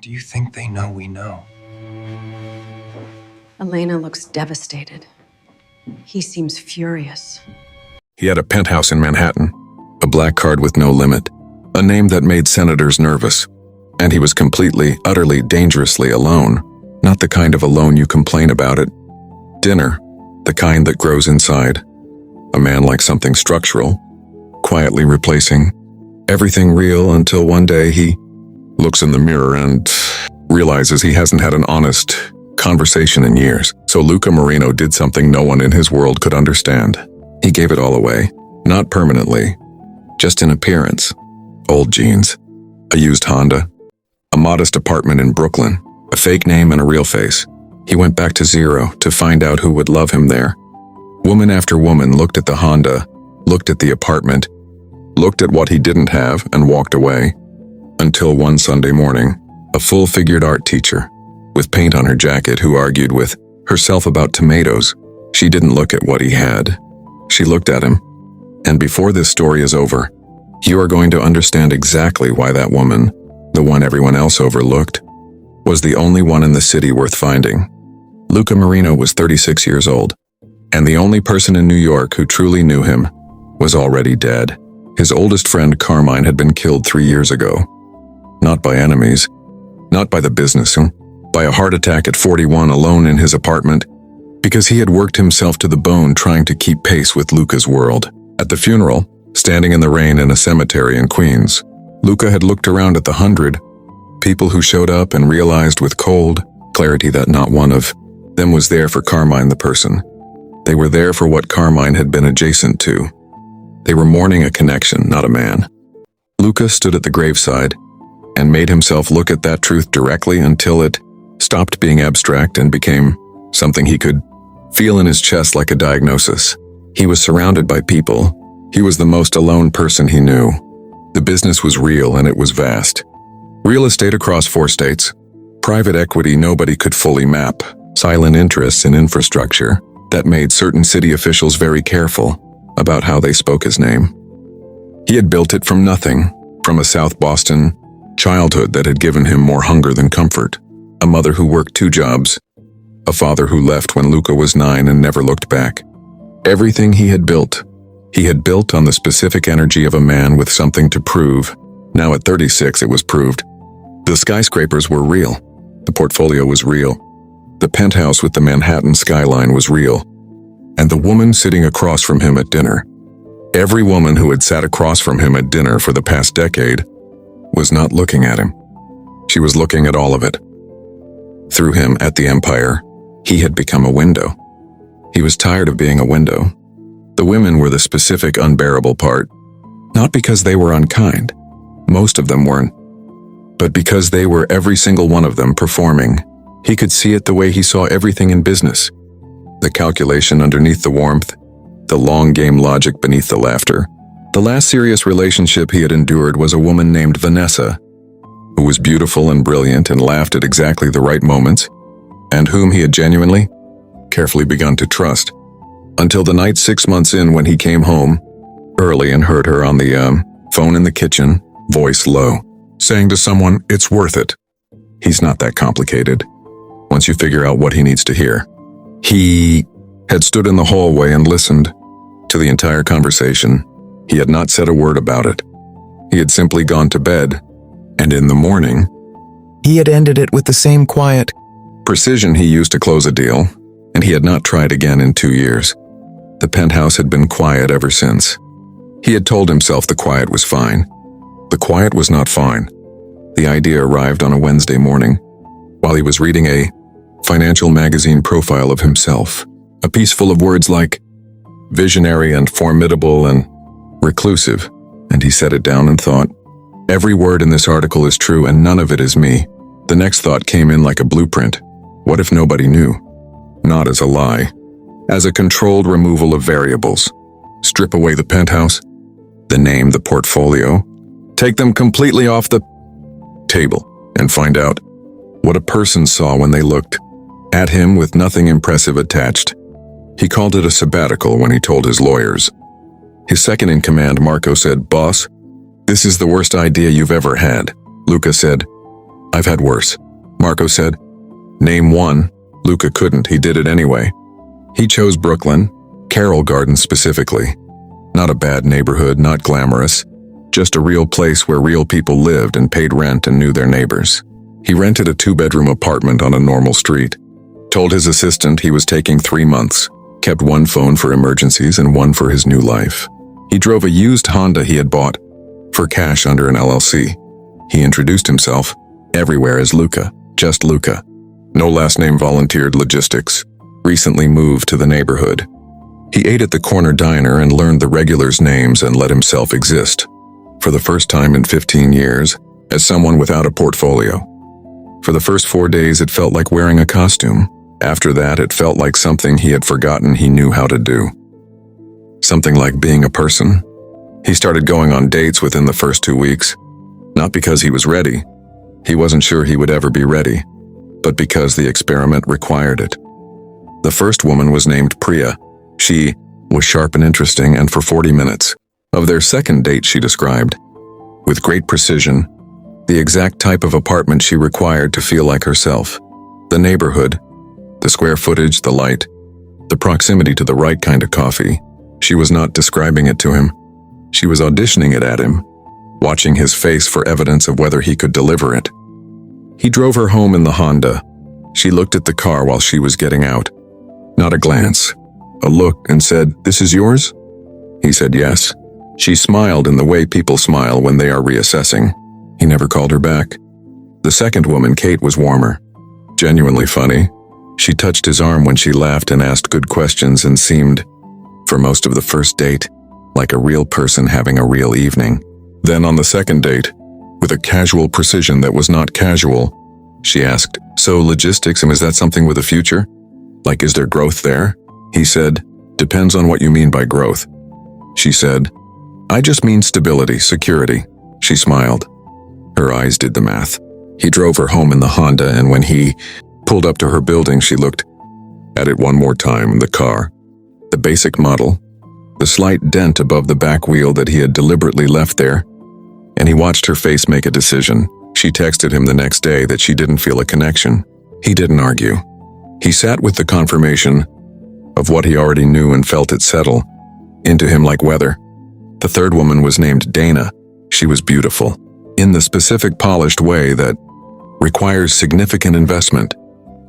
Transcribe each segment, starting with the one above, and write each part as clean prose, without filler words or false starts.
Do you think they know we know? Elena looks devastated. He seems furious. He had a penthouse in Manhattan, a black card with no limit, a name that made senators nervous. And he was completely, utterly, dangerously alone. Not the kind of alone you complain about at dinner, the kind that grows inside. A man like something structural, quietly replacing everything real until one day he looks in the mirror and realizes he hasn't had an honest conversation in years. So Luca Marino did something no one in his world could understand. He gave it all away, not permanently, just in appearance. Old jeans, a used Honda, a modest apartment in Brooklyn, a fake name and a real face. He went back to zero to find out who would love him there. Woman after woman looked at the Honda, looked at the apartment, looked at what he didn't have and walked away. Until one Sunday morning, a full-figured art teacher, with paint on her jacket, who argued with herself about tomatoes. She didn't look at what he had. She looked at him. And before this story is over, you are going to understand exactly why that woman, the one everyone else overlooked, was the only one in the city worth finding. Luca Marino was 36 years old, and the only person in New York who truly knew him was already dead. His oldest friend, Carmine, had been killed 3 years ago. Not by enemies, not by the business, by a heart attack at 41 alone in his apartment, because he had worked himself to the bone trying to keep pace with Luca's world. At the funeral, standing in the rain in a cemetery in Queens, Luca had looked around at the 100 people who showed up and realized with cold clarity that not one of them was there for Carmine the person. They were there for what Carmine had been adjacent to. They were mourning a connection, not a man. Luca stood at the graveside and made himself look at that truth directly until it stopped being abstract and became something he could feel in his chest like a diagnosis. He was surrounded by people. He was the most alone person he knew. The business was real and it was vast. Real estate across 4 states. Private equity nobody could fully map. Silent interests in infrastructure that made certain city officials very careful about how they spoke his name. He had built it from nothing, from a South Boston childhood that had given him more hunger than comfort. A mother who worked 2 jobs. A father who left when Luca was 9 and never looked back. Everything he had built on the specific energy of a man with something to prove. Now at 36 it was proved. The skyscrapers were real. The portfolio was real. The penthouse with the Manhattan skyline was real. And the woman sitting across from him at dinner. Every woman who had sat across from him at dinner for the past decade was not looking at him. She was looking at all of it. Through him at the empire, he had become a window. He was tired of being a window. The women were the specific unbearable part, not because they were unkind, most of them weren't, but because they were every single one of them performing. He could see it the way he saw everything in business. The calculation underneath the warmth, the long game logic beneath the laughter. The last serious relationship he had endured was a woman named Vanessa, who was beautiful and brilliant and laughed at exactly the right moments, and whom he had genuinely, carefully begun to trust, until the night 6 months in when he came home early and heard her on the phone in the kitchen, voice low, saying to someone, "It's worth it." He's not that complicated, once you figure out what he needs to hear. He had stood in the hallway and listened to the entire conversation. He had not said a word about it. He had simply gone to bed, and in the morning, he had ended it with the same quiet precision he used to close a deal, and he had not tried again in 2 years. The penthouse had been quiet ever since. He had told himself the quiet was fine. The quiet was not fine. The idea arrived on a Wednesday morning, while he was reading a financial magazine profile of himself, a piece full of words like visionary and formidable and reclusive, and he set it down and thought, every word in this article is true and none of it is me. The next thought came in like a blueprint. What if nobody knew? Not as a lie, as a controlled removal of variables. Strip away the penthouse, the name, the portfolio, take them completely off the table, and find out what a person saw when they looked at him with nothing impressive attached. He called it a sabbatical when he told his lawyers. His second-in-command, Marco, said, "Boss, this is the worst idea you've ever had." Luca said, I've had worse, Marco said. Name one. Luca couldn't, he did it anyway. He chose Brooklyn, Carroll Gardens specifically. Not a bad neighborhood, not glamorous, just a real place where real people lived and paid rent and knew their neighbors. He rented a 2-bedroom apartment on a normal street. Told his assistant he was taking 3 months, kept one phone for emergencies and one for his new life. He drove a used Honda he had bought for cash under an LLC. He introduced himself everywhere as Luca, just Luca. No last name, volunteered logistics. Recently moved to the neighborhood. He ate at the corner diner and learned the regulars' names and let himself exist. For the first time in 15 years, as someone without a portfolio. For the first 4 days, it felt like wearing a costume. After that, it felt like something he had forgotten he knew how to do. Something like being a person. He started going on dates within the first 2 weeks. Not because he was ready. He wasn't sure he would ever be ready, but because the experiment required it. The first woman was named Priya. She was sharp and interesting, and for 40 minutes of their second date, she described, with great precision, the exact type of apartment she required to feel like herself. The neighborhood, the square footage, the light, the proximity to the right kind of coffee. She was not describing it to him. She was auditioning it at him, watching his face for evidence of whether he could deliver it. He drove her home in the Honda. She looked at the car while she was getting out. Not a glance, a look, and said, "This is yours?" He said yes. She smiled in the way people smile when they are reassessing. He never called her back. The second woman, Kate, was warmer. Genuinely funny. She touched his arm when she laughed and asked good questions and seemed, for most of the first date, like a real person having a real evening. Then on the second date, with a casual precision that was not casual, she asked, "So logistics, and is that something with a future? Like, is there growth there?" He said, "Depends on what you mean by growth." She said, "I just mean stability, security." She smiled. Her eyes did the math. He drove her home in the Honda, and when he pulled up to her building, she looked at it one more time, the car. The basic model, the slight dent above the back wheel that he had deliberately left there, and he watched her face make a decision. She texted him the next day that she didn't feel a connection. He didn't argue. He sat with the confirmation of what he already knew and felt it settle into him like weather. The third woman was named Dana. She was beautiful, in the specific polished way that requires significant investment,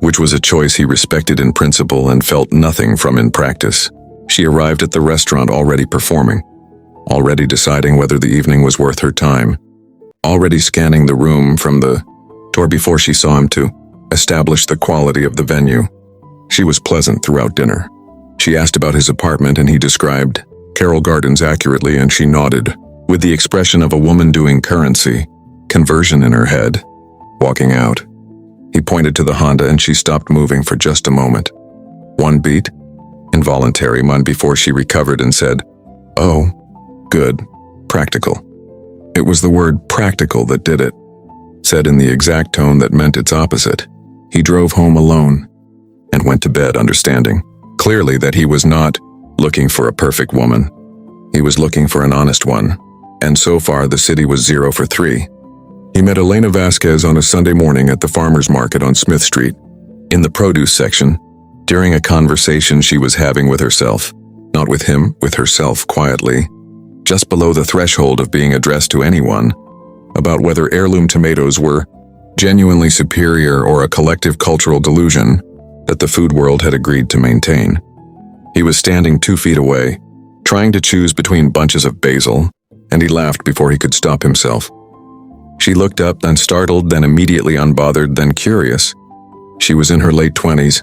which was a choice he respected in principle and felt nothing from in practice. She arrived at the restaurant already performing, already deciding whether the evening was worth her time, already scanning the room from the door before she saw him to establish the quality of the venue. She was pleasant throughout dinner. She asked about his apartment and he described Carroll Gardens accurately, and she nodded, with the expression of a woman doing currency, conversion in her head, walking out. He pointed to the Honda and she stopped moving for just a moment. One beat, involuntary one, before she recovered and said, "Oh, good, practical." It was the word practical that did it, said in the exact tone that meant its opposite. He drove home alone and went to bed understanding, clearly, that he was not looking for a perfect woman. He was looking for an honest one, and so far the city was 0 for 3. He met Elena Vasquez on a Sunday morning at the farmer's market on Smith Street, in the produce section, during a conversation she was having with herself, not with him, with herself quietly, just below the threshold of being addressed to anyone, about whether heirloom tomatoes were genuinely superior or a collective cultural delusion that the food world had agreed to maintain. He was standing 2 feet away, trying to choose between bunches of basil, and he laughed before he could stop himself. She looked up, then startled, then immediately unbothered, then curious. She was in her late 20s,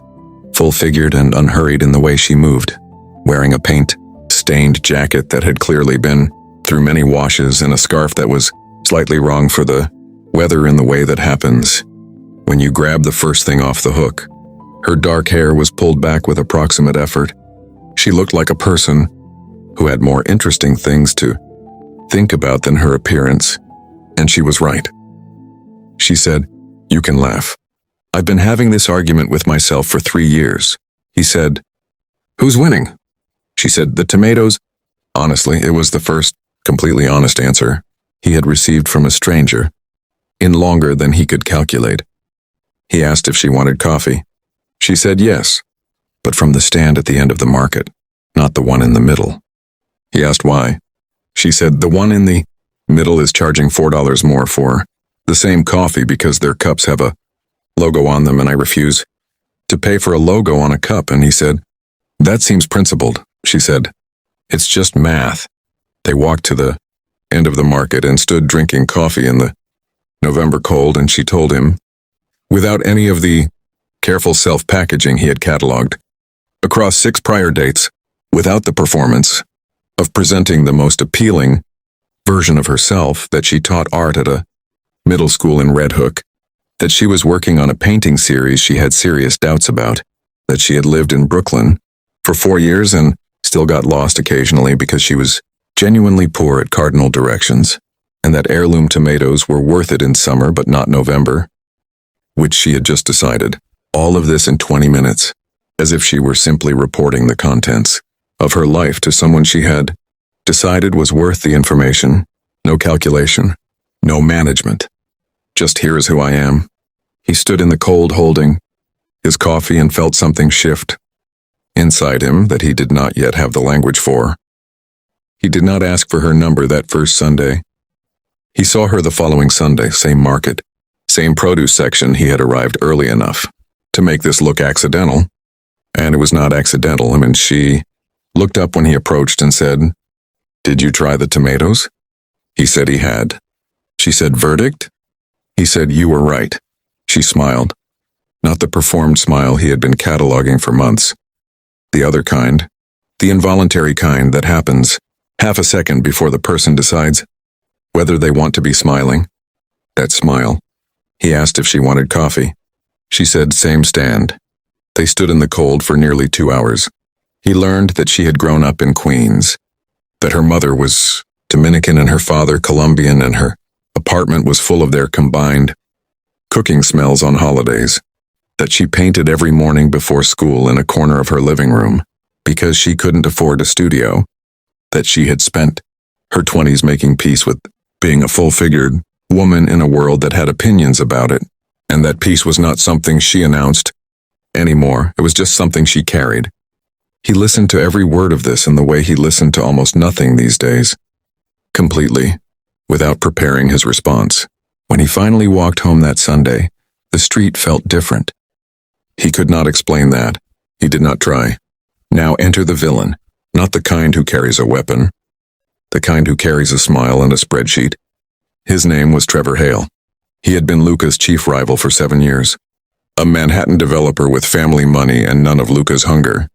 full-figured and unhurried in the way she moved, wearing a paint-stained jacket that had clearly been through many washes and a scarf that was slightly wrong for the weather in the way that happens when you grab the first thing off the hook. Her dark hair was pulled back with approximate effort. She looked like a person who had more interesting things to think about than her appearance, and she was right. She said, "You can laugh. I've been having this argument with myself for 3 years." He said, "Who's winning?" She said, "The tomatoes." Honestly, it was the first completely honest answer he had received from a stranger. in longer than he could calculate. He asked if she wanted coffee. She said yes, but from the stand at the end of the market, not the one in the middle. He asked why. She said the one in the middle is charging $4 more for the same coffee because their cups have a logo on them, and I refuse to pay for a logo on a cup. And he said, that seems principled. She said, it's just math. They walked to the end of the market and stood drinking coffee in the November cold, and she told him, without any of the careful self-packaging he had cataloged, across 6 prior dates, without the performance of presenting the most appealing version of herself, that she taught art at a middle school in Red Hook, that she was working on a painting series she had serious doubts about, that she had lived in Brooklyn for 4 years and still got lost occasionally because she was genuinely poor at cardinal directions, and that heirloom tomatoes were worth it in summer but not November, which she had just decided. All of this in 20 minutes, as if she were simply reporting the contents of her life to someone she had decided was worth the information. No calculation, no management. Just here is who I am. He stood in the cold holding his coffee and felt something shift inside him that he did not yet have the language for. He did not ask for her number that first Sunday. He saw her the following Sunday, same market, same produce section. He had arrived early enough to make this look accidental, and it was not accidental. She looked up when he approached and said, did you try the tomatoes? He said he had. She said, verdict? He said, you were right. She smiled. Not the performed smile he had been cataloging for months. The other kind, the involuntary kind that happens half a second before the person decides whether they want to be smiling. That smile. He asked if she wanted coffee. She said, same stand. They stood in the cold for nearly 2 hours. He learned that she had grown up in Queens, that her mother was Dominican and her father Colombian, and her apartment was full of their combined cooking smells on holidays, that she painted every morning before school in a corner of her living room because she couldn't afford a studio, that she had spent her 20s making peace with being a full-figured woman in a world that had opinions about it, and that peace was not something she announced anymore. It was just something she carried. He listened to every word of this in the way he listened to almost nothing these days, completely, without preparing his response. When he finally walked home that Sunday, the street felt different. He could not explain that. He did not try. Now enter the villain, not the kind who carries a weapon, the kind who carries a smile and a spreadsheet. His name was Trevor Hale. He had been Luca's chief rival for 7 years, a Manhattan developer with family money and none of Luca's hunger,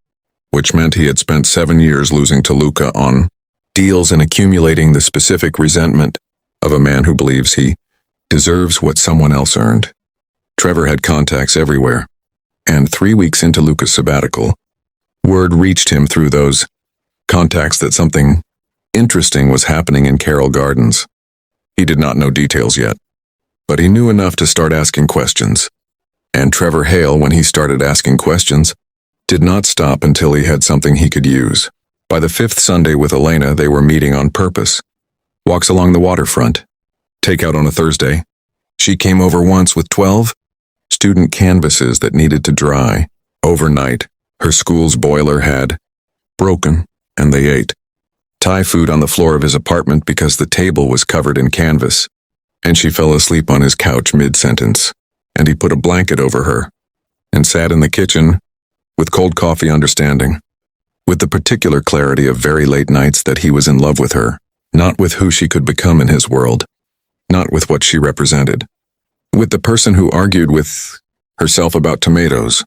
which meant he had spent 7 years losing to Luca on deals and accumulating the specific resentment of a man who believes he deserves what someone else earned. Trevor had contacts everywhere, and 3 weeks into Luca's sabbatical, word reached him through those contacts that something interesting was happening in Carroll Gardens. He did not know details yet, but he knew enough to start asking questions. And Trevor Hale, when he started asking questions, did not stop until he had something he could use. By the 5th Sunday with Elena, they were meeting on purpose. Walks along the waterfront. Takeout on a Thursday. She came over once with 12 student canvases that needed to dry. Overnight, her school's boiler had broken, and they ate Thai food on the floor of his apartment because the table was covered in canvas, and she fell asleep on his couch mid-sentence, and he put a blanket over her, and sat in the kitchen with cold coffee, understanding, with the particular clarity of very late nights, that he was in love with her, not with who she could become in his world, not with what she represented, with the person who argued with herself about tomatoes,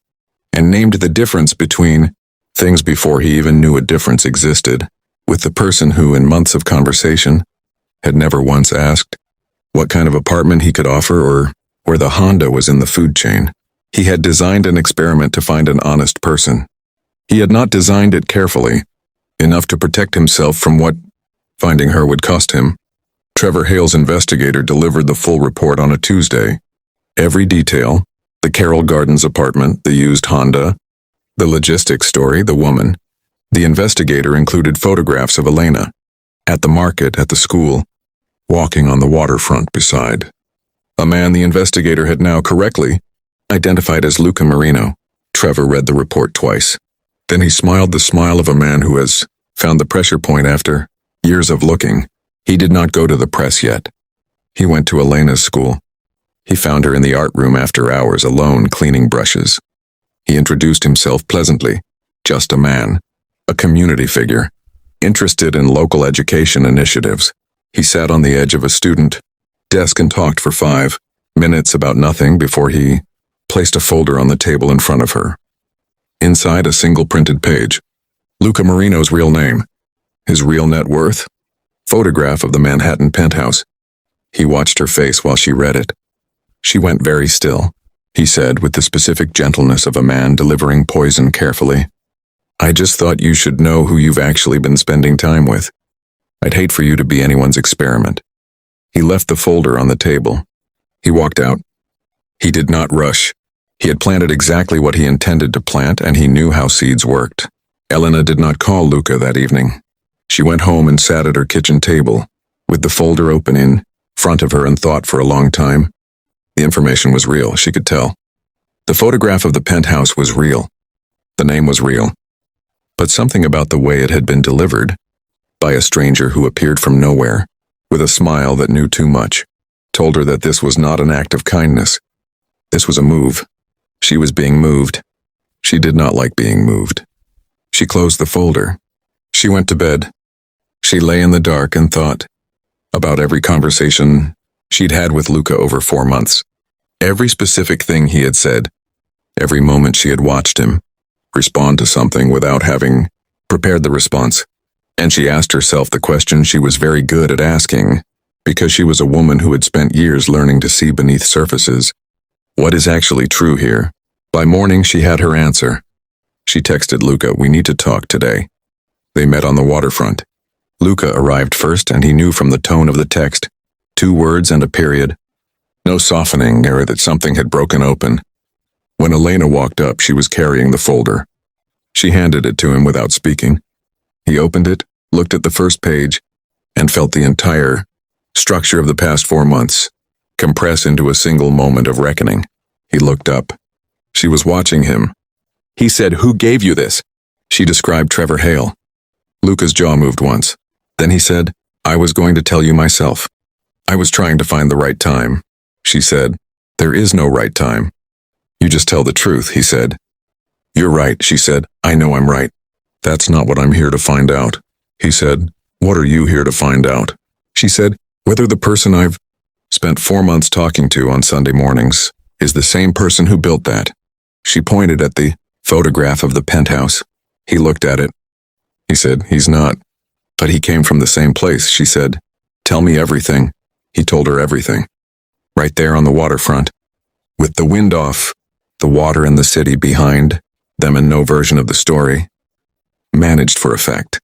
and named the difference between things before he even knew a difference existed, with the person who, in months of conversation, had never once asked what kind of apartment he could offer or where the Honda was in the food chain. He had designed an experiment to find an honest person. He had not designed it carefully, enough to protect himself from what finding her would cost him. Trevor Hale's investigator delivered the full report on a Tuesday. Every detail, the Carroll Gardens apartment, the used Honda, the logistics story, the woman. The investigator included photographs of Elena, at the market, at the school, walking on the waterfront beside A man the investigator had now correctly identified as Luca Marino. Trevor read the report twice. Then he smiled the smile of a man who has found the pressure point after years of looking. He did not go to the press yet. He went to Elena's school. He found her in the art room after hours alone cleaning brushes. He introduced himself pleasantly. Just a man. A community figure. Interested in local education initiatives. He sat on the edge of a student desk and talked for 5 minutes about nothing before he placed a folder on the table in front of her. Inside, a single printed page. Luca Marino's real name. His real net worth. Photograph of the Manhattan penthouse. He watched her face while she read it. She went very still. He said with the specific gentleness of a man delivering poison carefully. I just thought you should know who you've actually been spending time with. I'd hate for you to be anyone's experiment. He left the folder on the table. He walked out. He did not rush. He had planted exactly what he intended to plant, and he knew how seeds worked. Elena did not call Luca that evening. She went home and sat at her kitchen table, with the folder open in front of her, and thought for a long time. The information was real, she could tell. The photograph of the penthouse was real. The name was real. But something about the way it had been delivered, by a stranger who appeared from nowhere, with a smile that knew too much, told her that this was not an act of kindness. This was a move. She was being moved. She did not like being moved. She closed the folder. She went to bed. She lay in the dark and thought about every conversation she'd had with Luca over 4 months. Every specific thing he had said. Every moment she had watched him respond to something without having prepared the response. And she asked herself the question she was very good at asking, because she was a woman who had spent years learning to see beneath surfaces. What is actually true here? By morning, she had her answer. She texted Luca, we need to talk today. They met on the waterfront. Luca arrived first, and he knew from the tone of the text, 2 words and a period. No softening or that something had broken open. When Elena walked up, she was carrying the folder. She handed it to him without speaking. He opened it, looked at the first page, and felt the entire structure of the past 4 months compress into a single moment of reckoning. He looked up. She was watching him. He said, who gave you this? She described Trevor Hale. Luca's jaw moved once. Then he said, I was going to tell you myself. I was trying to find the right time. She said, there is no right time. You just tell the truth, he said. You're right, she said. I know I'm right. That's not what I'm here to find out. He said, what are you here to find out? She said, whether the person I've spent 4 months talking to on Sunday mornings is the same person who built that. She pointed at the photograph of the penthouse. He looked at it. He said, he's not. But he came from the same place, she said. Tell me everything. He told her everything. Right there on the waterfront. With the wind off, the water and the city behind them, and no version of the story managed for effect.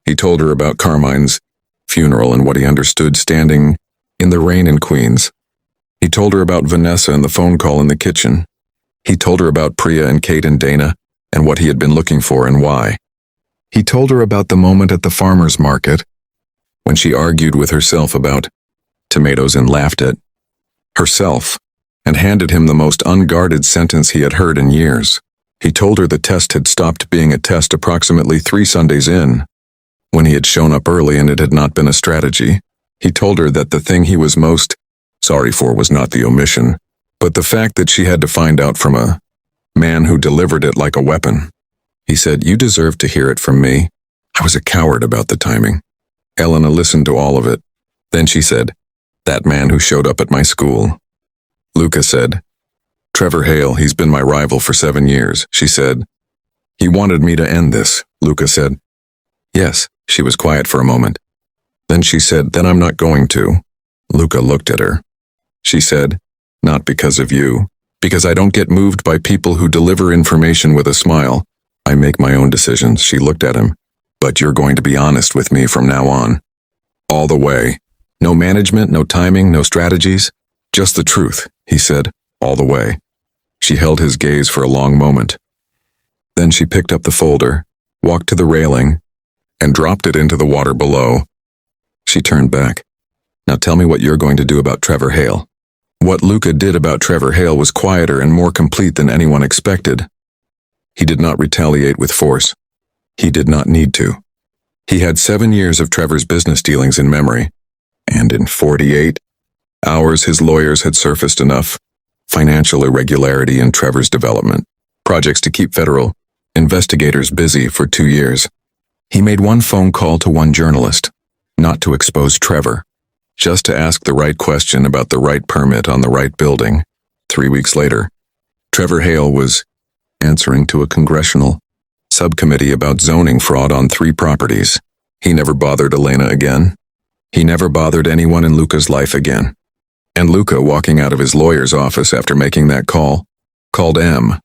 He told her about Carmine's funeral and what he understood standing in the rain in Queens. He told her about Vanessa and the phone call in the kitchen. He told her about Priya and Kate and Dana and what he had been looking for and why. He told her about the moment at the farmer's market when she argued with herself about tomatoes and laughed at herself and handed him the most unguarded sentence he had heard in years. He told her the test had stopped being a test approximately 3 Sundays in, when he had shown up early and it had not been a strategy. He told her that the thing he was most sorry for was not the omission, but the fact that she had to find out from a man who delivered it like a weapon. He said, you deserve to hear it from me. I was a coward about the timing. Elena listened to all of it. Then she said, that man who showed up at my school. Luca said, Trevor Hale, he's been my rival for 7 years, she said. He wanted me to end this, Luca said. Yes, she was quiet for a moment. Then she said, then I'm not going to. Luca looked at her. She said, not because of you, because I don't get moved by people who deliver information with a smile. I make my own decisions. She looked at him. But you're going to be honest with me from now on. All the way. No management, no timing, no strategies. Just the truth, he said, all the way. She held his gaze for a long moment. Then she picked up the folder, walked to the railing, and dropped it into the water below. She turned back. Now tell me what you're going to do about Trevor Hale. What Luca did about Trevor Hale was quieter and more complete than anyone expected. He did not retaliate with force. He did not need to. He had 7 years of Trevor's business dealings in memory, and in 48 hours his lawyers had surfaced enough financial irregularity in Trevor's development, projects to keep federal investigators busy for 2 years. He made one phone call to one journalist, not to expose Trevor, just to ask the right question about the right permit on the right building. 3 weeks later, Trevor Hale was answering to a congressional subcommittee about zoning fraud on 3 properties. He never bothered Elena again. He never bothered anyone in Luca's life again. And Luca, walking out of his lawyer's office after making that call, called M